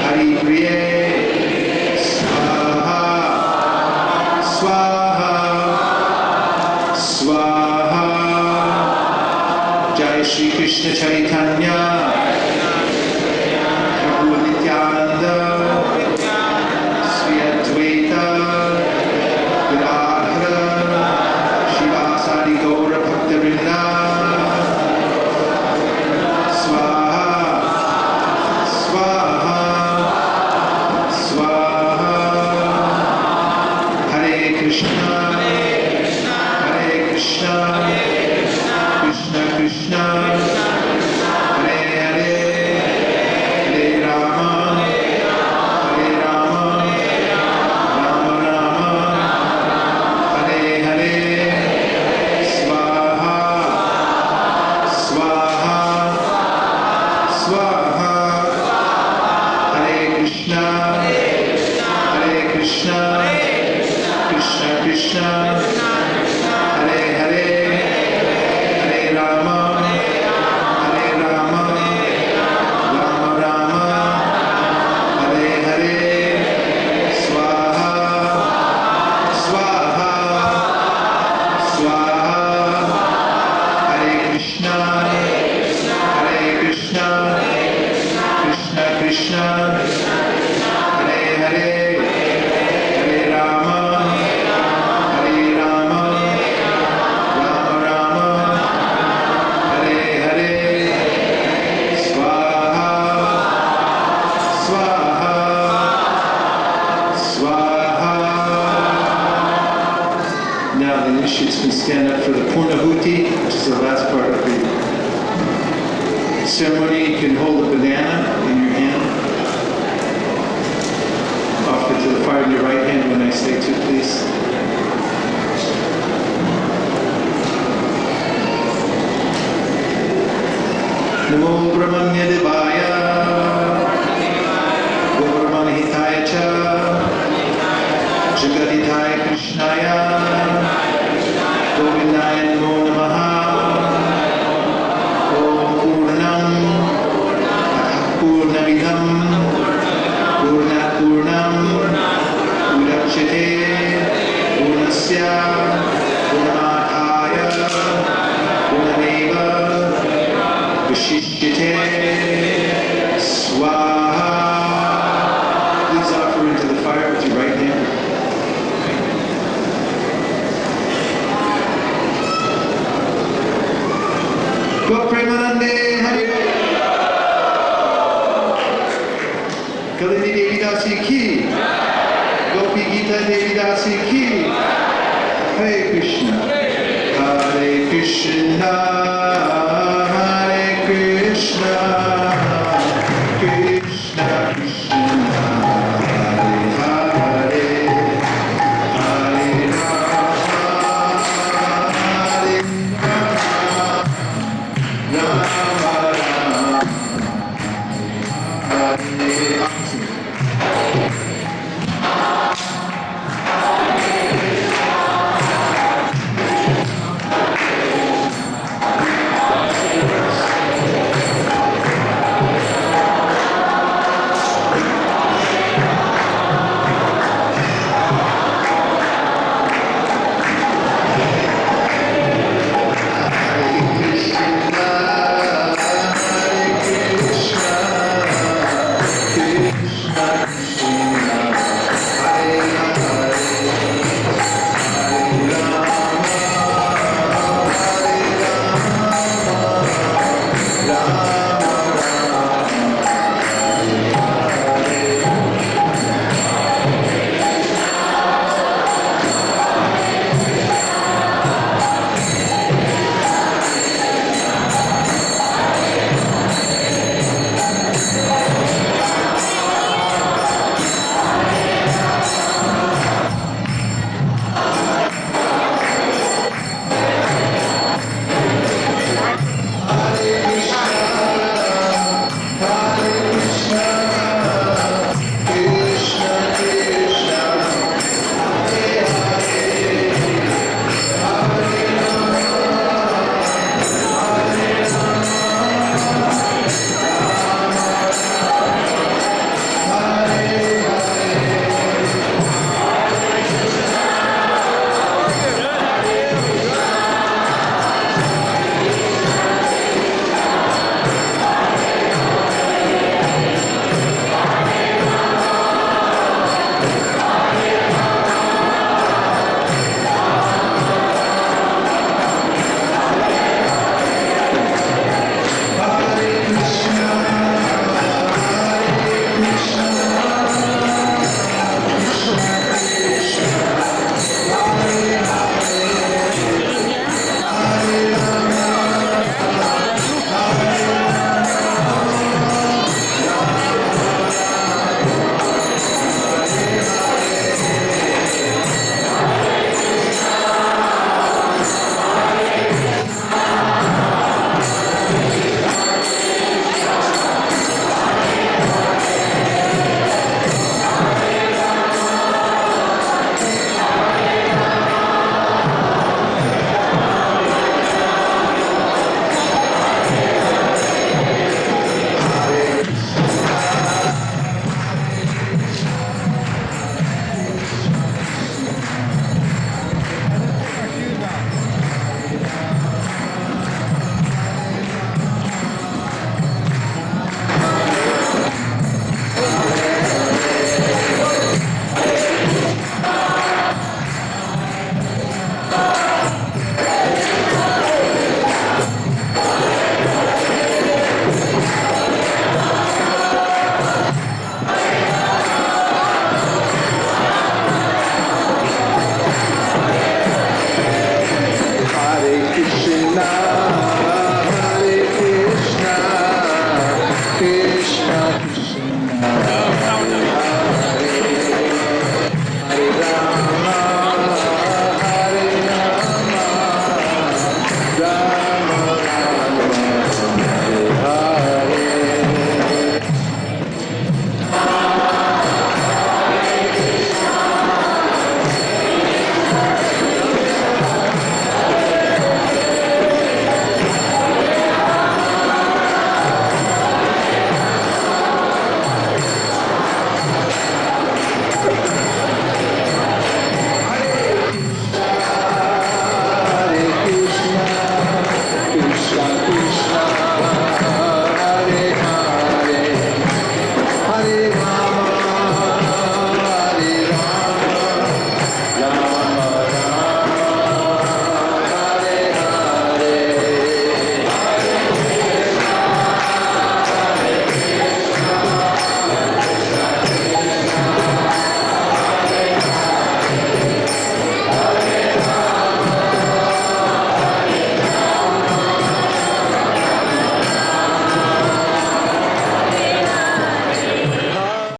Hari Priye Swaha Swaha Swaha Jai Shri Krishna Chaitanya Prabhu Nityananda Sri Advaita Gadadhara Shivasadi Gaura Bhakta Vrinda Swaha Swaha Swaha Hare Krishna Hare Krishna Krishna Krishna Hare Hare Hare Rama Hare Rama Rama Rama Hare Hare Swaha Swaha Swaha Hare Krishna Hare Krishna Krishna Krishna Hare Hare Hare Rama Hare Rama Rama Rama Hare Hare Swaha Swaha Swaha Hare Krishna Hare Krishna Krishna Krishna Hare Hare Hare Rama Hare Rama Rama Rama Hare Hare Swaha Swaha Swaha. Now the initiates can stand up for the Purnahuti, which is the last part of the ceremony. You can hold a banana in your hand. Offer it to the fire in your right hand when I say to, please. Namo Brahmanya Devaya Govardhanahitaya Cha Jagadhitaya Krishnaya Govindaya Namo Namaha Om Purnam Purnamidam Purnat Purnam Udachyate Purnasya Purnamadhaya Purnameva Vishishyate Swaha. Please offer into the fire with your right hand. Gopremanande Hari Kalindi-devi Dasi ki Gopi-devi Dasi ki Hare Krishna Hare Krishna